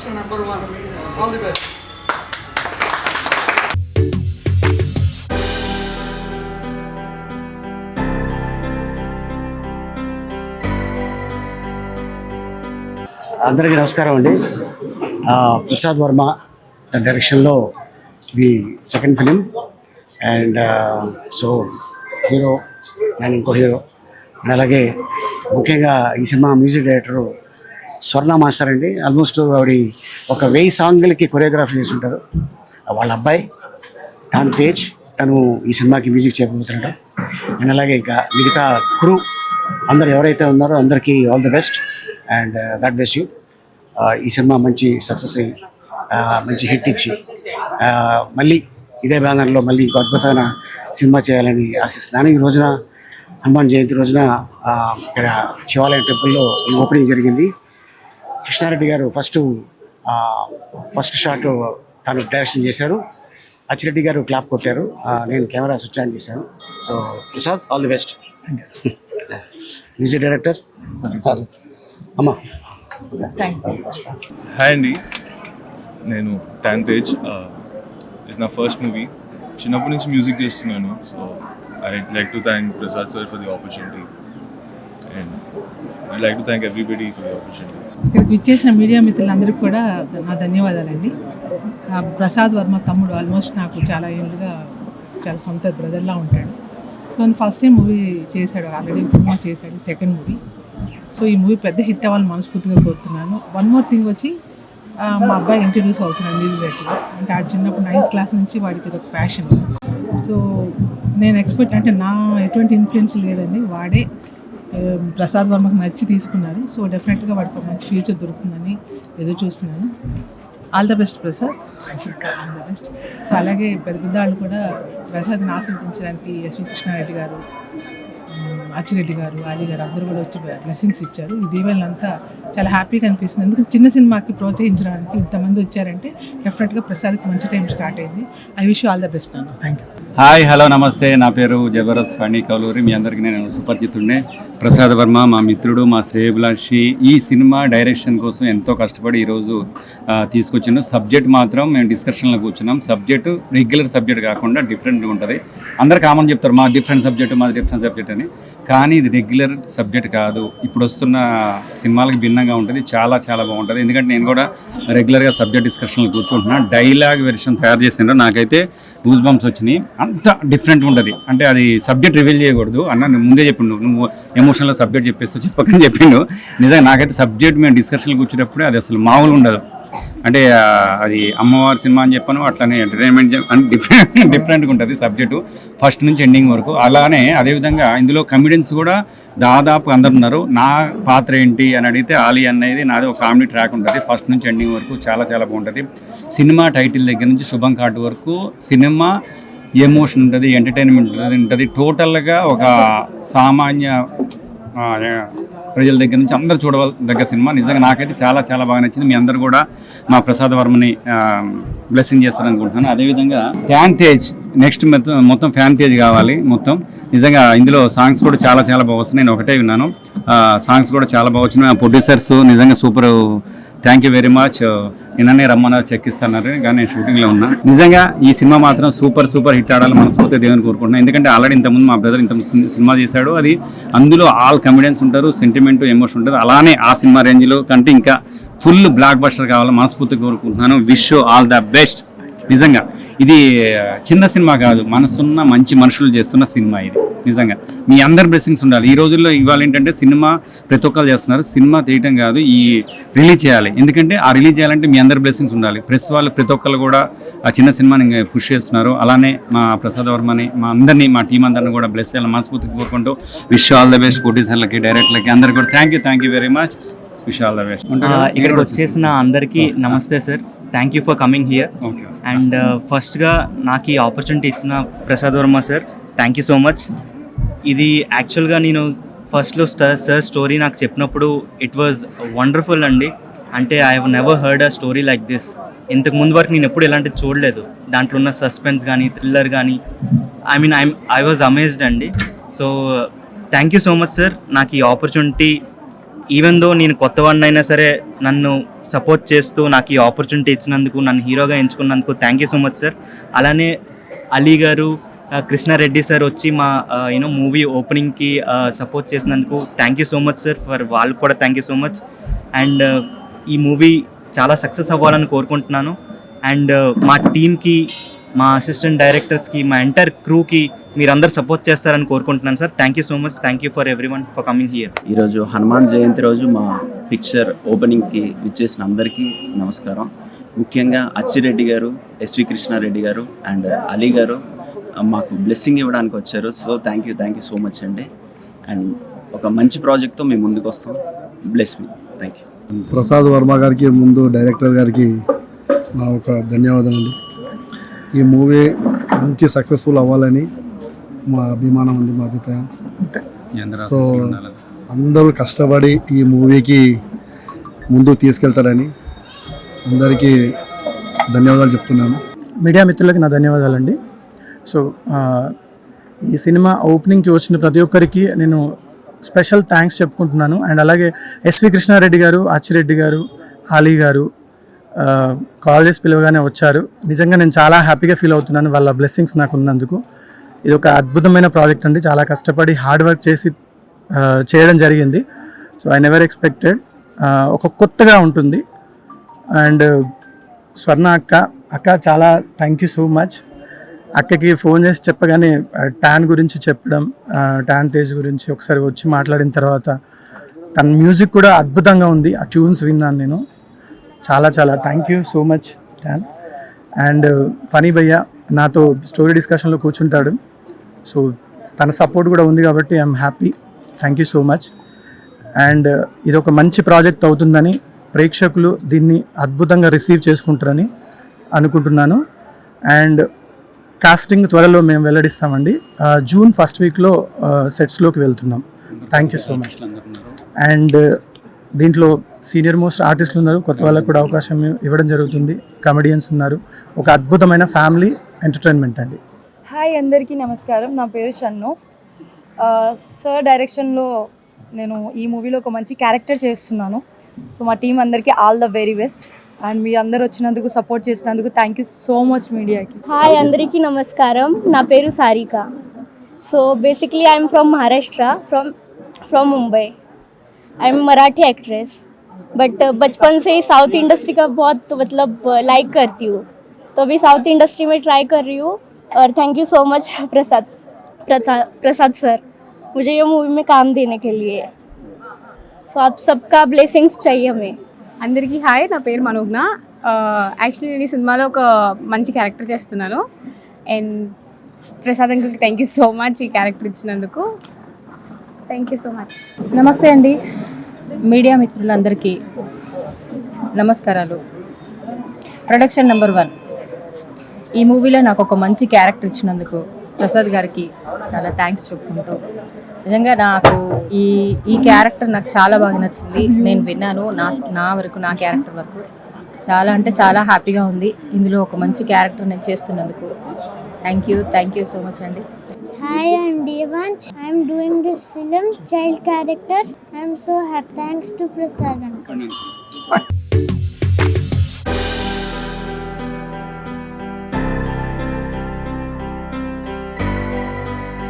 Mr. Number One. All the best. అందరికీ నమస్కారం అండి. ప్రసాద్ వర్మ తన డైరెక్షన్లో ఇది second film and so hero నేను ఇంకో హీరో అండ్ అలాగే ముఖ్యంగా ఈ సినిమా మ్యూజిక్ డైరెక్టరు స్వర్ణ మాస్టర్ అండి. ఆల్మోస్ట్ ఆవిడ 1000 సాంగ్లకి కొరియోగ్రఫీ చేసి ఉంటారు. వాళ్ళ అబ్బాయి తాన్ తేజ్ తను ఈ సినిమాకి మ్యూజిక్ చేయబోతున్నాడు. అండ్ అలాగే ఇక మిగతా క్రూ అందరు ఎవరైతే ఉన్నారో అందరికీ all the best and God bless you. ఈ సినిమా మంచి సక్సెస్ అయ్యి మంచి హిట్ ఇచ్చి మళ్ళీ ఇదే బ్యానర్లో మళ్ళీ ఇంకో అద్భుతమైన సినిమా చేయాలని ఆశిస్తున్నాను. ఈ రోజున హనుమాన్ జయంతి రోజున ఇక్కడ శివాలయం టెంపుల్లో ఈ ఓపెనింగ్ జరిగింది. కృష్ణారెడ్డి గారు ఫస్ట్ షాట్ తను డైరెక్షన్ చేశారు. అచ్చిరెడ్డి గారు క్లాప్ కొట్టారు. నేను కెమెరా స్విచ్ ఆన్ చేశాను. So Prasad all the best. Music director అమ్మా. హాయ్ అండి, నేను టాన్ తేజ్. ఇట్స్ నా ఫస్ట్ మూవీ. చిన్నప్పటి నుంచి మ్యూజిక్ చేస్తున్నాను. So I like to thank Prasad sir for the opportunity and I like to thank everybody for the opportunity. ఇక్కడికి ఇచ్చేసిన మీడియా మిత్రులందరికీ కూడా నా ధన్యవాదాలండి. ప్రసాద్ వర్మ తమ్ముడు ఆల్మోస్ట్ నాకు చాలా ఏళ్ళుగా చాలా సొంత బ్రదర్లా ఉంటాడు. తను ఫస్ట్ టైం మూవీ చేశాడు, ఆల్రెడీ సినిమా చేశాడు, సెకండ్ మూవీ. సో ఈ మూవీ పెద్ద హిట్ అవ్వాలని మనస్ఫూర్తిగా కోరుతున్నాను. వన్ మోర్ థింగ్ వచ్చి మా అబ్బాయి ఇంట్రడ్యూస్ అవుతున్నాడు మ్యూజిక్ డైరెక్టర్. అంటే ఆడు చిన్నప్పుడు 9th క్లాస్ నుంచి వాడికి ఇది ఒక ప్యాషన్. సో నేను ఎక్స్పెక్ట్ అంటే నా ఎటువంటి ఇన్ఫ్లుయెన్స్ లేదండి, వాడే ప్రసాద్ వర్మకు నచ్చి తీసుకున్నారు. సో డెఫినెట్గా వాడికి ఒక మంచి ఫ్యూచర్ దొరుకుతుందని ఎదురు చూస్తున్నాను. All the best Prasad. All the best. So అలాగే పెద్ద వాళ్ళు కూడా ప్రసాద్ని ఆశీర్వదించడానికి ఎస్వి కృష్ణారెడ్డి గారు, అచ్చిరెడ్డి గారు, ఆలీ గారు అందరూ కూడా వచ్చి బ్లెస్సింగ్స్ ఇచ్చారు. ఈ దీవెనలంతా చాలా హ్యాపీగా అనిపిస్తుంది. ఎందుకంటే చిన్న సినిమాకి ప్రోత్సహించడానికి ఇంతమంది వచ్చారంటే డెఫినెట్గా ప్రసాద్కి మంచి టైం స్టార్ట్ అయింది. I wish all the best నాన్న. Thank you. Hi, hello, namaste. నా పేరు జబర్దస్త్ ఫణి కౌలూరి. మీ అందరికీ నేను సుపరిచితుడినే. ప్రసాద్ వర్మ మా మిత్రుడు, మా శ్రేయభిలాషి. ఈ సినిమా డైరెక్షన్ కోసం ఎంతో కష్టపడి ఈరోజు తీసుకొచ్చిండు. సబ్జెక్ట్ మాత్రం మేము డిస్కషన్లో కూర్చున్నాం. సబ్జెక్టు రెగ్యులర్ సబ్జెక్ట్ కాకుండా డిఫరెంట్గా ఉంటుంది. అందరు కామన్ చెప్తారు మా డిఫరెంట్ సబ్జెక్ట్ అని, కానీ ఇది రెగ్యులర్ సబ్జెక్ట్ కాదు. ఇప్పుడు వస్తున్న సినిమాలకు భిన్నంగా ఉంటుంది. చాలా చాలా బాగుంటుంది. ఎందుకంటే నేను కూడా రెగ్యులర్గా సబ్జెక్ట్ డిస్కషన్లు కూర్చుంటున్నా. డైలాగ్ వెర్షన్ తయారు చేసిండ్రు, నాకైతే గూస్ బంప్స్ వచ్చినాయి. అంత డిఫరెంట్గా ఉంటుంది. అంటే అది సబ్జెక్ట్ రివీల్ చేయకూడదు అన్న, ముందే చెప్పిండు నువ్వు ఎమోషనల్ సబ్జెక్ట్ చెప్పేస్తూ చెప్పకని చెప్పిండు. నిజంగా నాకైతే సబ్జెక్ట్ మేము డిస్కషన్లు కూర్చున్నప్పుడే అది అసలు మామూలు ఉండదు. అంటే అది అమ్మవారి సినిమా అని చెప్పాను, అట్లనే ఎంటర్టైన్మెంట్ డిఫరెంట్గా ఉంటుంది సబ్జెక్టు ఫస్ట్ నుంచి ఎండింగ్ వరకు. అలానే అదేవిధంగా ఇందులో కమెడియన్స్ కూడా దాదాపు అందరు ఉన్నారు. నా పాత్ర ఏంటి అని అడిగితే ఆలీ అనేది నాది ఒక కామెడీ ట్రాక్ ఉంటుంది. ఫస్ట్ నుంచి ఎండింగ్ వరకు చాలా చాలా బాగుంటుంది. సినిమా టైటిల్ దగ్గర నుంచి శుభం కార్డు వరకు సినిమా ఎమోషన్ ఉంటుంది, ఎంటర్టైన్మెంట్ ఉంటుంది. టోటల్గా ఒక సామాన్య ప్రజల దగ్గర నుంచి అందరూ చూడదగ్గ సినిమా. నిజంగా నాకైతే చాలా చాలా బాగా నచ్చింది. మీ అందరూ కూడా మా ప్రసాద్ వర్మని బ్లెస్సింగ్ చేస్తారనుకుంటున్నాను. అదేవిధంగా ఫ్యాన్ తేజ్ నెక్స్ట్ మొత్తం ఫ్యాన్ తేజ్ కావాలి మొత్తం. నిజంగా ఇందులో సాంగ్స్ కూడా చాలా చాలా బాగా వస్తున్నాయి. నేను ఒకటే విన్నాను, సాంగ్స్ కూడా చాలా బాగా వచ్చినాయి. ప్రొడ్యూసర్స్ నిజంగా super, thank you very much. నిన్ననే రమ్మన్నారు, చెక్కిస్తున్నారు, కానీ నేను షూటింగ్లో ఉన్నా. నిజంగా ఈ సినిమా మాత్రం సూపర్ హిట్ ఆడాలి మనస్ఫూర్తిగా దేవుని కోరుకుంటున్నాను. ఎందుకంటే ఆల్రెడీ ఇంతకుముందు మా బ్రదర్ సినిమా చేశాడు. అది అందులో ఆల్ కమెడియన్స్ ఉంటారు, సెంటిమెంట్ ఎమోషన్ ఉంటుంది. అలానే ఆ సినిమా రేంజ్లో కంటే ఇంకా ఫుల్ బ్లాక్ బస్టర్ కావాలని మనస్ఫూర్తిగా కోరుకుంటున్నాను. Wish all the best. నిజంగా ఇది చిన్న సినిమా కాదు, మనసున్న మంచి మనుషులు చేస్తున్న సినిమా ఇది. నిజంగా మీ అందరి బ్లెస్సింగ్స్ ఉండాలి. ఈ రోజుల్లో ఇవాళ ఏంటంటే సినిమా ప్రతి ఒక్కరు చేస్తున్నారు. సినిమా తీయటం కాదు, ఈ రిలీజ్ చేయాలి. ఎందుకంటే ఆ రిలీజ్ చేయాలంటే మీ అందరి బ్లెస్సింగ్స్ ఉండాలి. ప్రెస్ వాళ్ళు ప్రతి ఒక్కరు కూడా ఆ చిన్న సినిమాని పుష్ చేస్తున్నారు. అలానే మా ప్రసాద్ వర్మని, మా అందరినీ, మా టీం అందరిని కూడా బ్లెస్ చేయాలని మనస్ఫూర్తిగా కోరుకుంటూ విష్ ఆల్ ద బెస్ట్. ప్రొడ్యూసర్లకి, డైరెక్టర్లకి అందరికీ కూడా thank you very much. Wish all the best. ఇక్కడికి వచ్చేసిన అందరికీ నమస్తే sir. Thank you for coming here. And ఫస్ట్గా నాకు ఈ ఆపర్చునిటీ ఇచ్చిన Prasad Varma sir, thank you so much. ఇది యాక్చువల్గా నేను ఫస్ట్లో సార్ స్టోరీ నాకు చెప్పినప్పుడు ఇట్ వాజ్ వండర్ఫుల్ అండి. అంటే I have never heard a story like this. ఇంతకు ముందు వరకు నేను ఎప్పుడు ఇలాంటిది చూడలేదు. దాంట్లో ఉన్న సస్పెన్స్ కానీ, థ్రిల్లర్ కానీ, ఐ వాజ్ అమేజ్డ్ అండి. So thank you so much sir. నాకు ఈ ఆపర్చునిటీ, ఈవెన్ దో నేను కొత్త వాడినైనా సరే నన్ను సపోర్ట్ చేస్తూ నాకు ఈ ఆపర్చునిటీ ఇచ్చినందుకు, నన్ను హీరోగా ఎంచుకున్నందుకు thank you so much sir. అలానే అలీ గారు, కృష్ణారెడ్డి సార్ వచ్చి మా మూవీ ఓపెనింగ్కి సపోర్ట్ చేసినందుకు thank you so much sir. వాళ్ళకు కూడా thank you so much. And ఈ మూవీ చాలా సక్సెస్ అవ్వాలని కోరుకుంటున్నాను. అండ్ మా టీమ్కి, మా అసిస్టెంట్ డైరెక్టర్స్కి, మా ఎంటైర్ క్రూకి మీరందరూ సపోర్ట్ చేస్తారని కోరుకుంటున్నాను sir. Thank you so much. Thank you for every one for coming here. ఈరోజు హనుమాన్ జయంతి రోజు మా పిక్చర్ ఓపెనింగ్కి విచ్చేసిన అందరికీ నమస్కారం. ముఖ్యంగా అచ్చిరెడ్డి గారు, ఎస్వి కృష్ణారెడ్డి గారు అండ్ అలీ గారు మాకు బ్లెస్సింగ్ ఇవ్వడానికి వచ్చారు. So thank you so much అండి. అండ్ ఒక మంచి ప్రాజెక్ట్తో మేము ముందుకు వస్తాం. Bless me. Thank you. Prasad Varma గారికి, ముందు డైరెక్టర్ గారికి నా ఒక ధన్యవాదాలు అండి. ఈ మూవీ మంచి సక్సెస్ఫుల్ అవ్వాలని మా అభిమానం ఉంది, మా అభిప్రాయం. సో అందరూ కష్టపడి ఈ మూవీకి ముందు తీసుకెళ్తారని అందరికీ ధన్యవాదాలు చెప్తున్నాను. మీడియా మిత్రులకి నా ధన్యవాదాలండి. సో ఈ సినిమా ఓపెనింగ్కి వచ్చిన ప్రతి ఒక్కరికి నేను స్పెషల్ థ్యాంక్స్ చెప్పుకుంటున్నాను. అండ్ అలాగే ఎస్వి కృష్ణారెడ్డి గారు, అచ్చిరెడ్డి గారు, అలీ గారు కాల్ చేసి పిలవగానే వచ్చారు. నిజంగా నేను చాలా హ్యాపీగా ఫీల్ అవుతున్నాను వాళ్ళ బ్లెస్సింగ్స్ నాకు ఉన్నందుకు. ఇది ఒక అద్భుతమైన ప్రాజెక్ట్ అండి. చాలా కష్టపడి హార్డ్ వర్క్ చేసి చేయడం జరిగింది. So I never expected. ఒక కొత్తగా ఉంటుంది. అండ్ స్వర్ణ అక్క చాలా థ్యాంక్ యూ సో మచ్. అక్కకి ఫోన్ చేసి చెప్పగానే ట్యాన్ గురించి చెప్పడం, ట్యాన్ తేజ్ గురించి ఒకసారి వచ్చి మాట్లాడిన తర్వాత తన మ్యూజిక్ కూడా అద్భుతంగా ఉంది. ఆ ట్యూన్స్ విన్నాను నేను. చాలా థ్యాంక్ యూ సో మచ్ ట్యాన్. అండ్ ఫనీ భయ్య నాతో స్టోరీ డిస్కషన్లో కూర్చుంటాడు. సో తన సపోర్ట్ కూడా ఉంది కాబట్టి I'm happy. Thank you so much. And ఇది ఒక మంచి ప్రాజెక్ట్ అవుతుందని, ప్రేక్షకులు దీన్ని అద్భుతంగా రిసీవ్ చేసుకుంటారని అనుకుంటున్నాను. అండ్ కాస్టింగ్ త్వరలో మేము వెల్లడిస్తామండి. జూన్ ఫస్ట్ వీక్లో సెట్స్లోకి వెళ్తున్నాం. Thank you so much. And దీంట్లో సీనియర్ మోస్ట్ ఆర్టిస్టులు ఉన్నారు, కొత్త వాళ్ళకు కూడా అవకాశం ఇవ్వడం జరుగుతుంది. కమెడియన్స్ ఉన్నారు. ఒక అద్భుతమైన ఫ్యామిలీ ఎంటర్టైన్మెంట్ అండి. హాయ్ అందరికీ నమస్కారం. నా పేరు షన్ను. సార్ డైరెక్షన్లో నేను ఈ మూవీలో ఒక మంచి క్యారెక్టర్ చేస్తున్నాను. సో మా టీం అందరికీ all the very best. And మీ అందరు వచ్చినందుకు, సపోర్ట్ చేసినందుకు థ్యాంక్ యూ సో మచ్ మీడియాకి. హాయ్ అందరికీ నమస్కారం. నా పేరు Sarika. So basically I am from Maharashtra, from Mumbai. I am Marathi actress, but बचपन से ही साउथ इंडस्ट्री का बहुत मतलब लाइक करती हूँ. तो अभी साउथ इंडस्ट्री में ट्राई कर रही हूँ. और thank you so much Prasad sir, मुझे ये मूवी में काम देने के लिए. सो आप सबका ब्लेसिंग्स चाहिए हमें. అందరికీ హాయ్. నా పేరు మనోజ్ఞ. యాక్చువల్లీ నేను ఈ సినిమాలో ఒక మంచి క్యారెక్టర్ చేస్తున్నాను. అండ్ ప్రసాద్ అంకుల్కి థ్యాంక్ యూ సో మచ్ ఈ క్యారెక్టర్ ఇచ్చినందుకు. Thank you so much. Namaste అండి మీడియా మిత్రులందరికీ నమస్కారాలు. ప్రొడక్షన్ నెంబర్ 1 ఈ మూవీలో నాకు ఒక మంచి క్యారెక్టర్ ఇచ్చినందుకు ప్రసాద్ గారికి చాలా థ్యాంక్స్ చెప్పుకుంటూ, నిజంగా నాకు ఈ క్యారెక్టర్ నాకు చాలా బాగా నచ్చింది. నేను విన్నాను, నా వరకు, నా క్యారెక్టర్ వరకు చాలా అంటే చాలా హ్యాపీగా ఉంది. ఇందులో ఒక మంచి క్యారెక్టర్ నేను చేస్తున్నందుకు థ్యాంక్ యూ సో మచ్ అండి. Hi, I am Devansh. I am doing this film, child character. I am so happy. Thanks to Prasad uncle.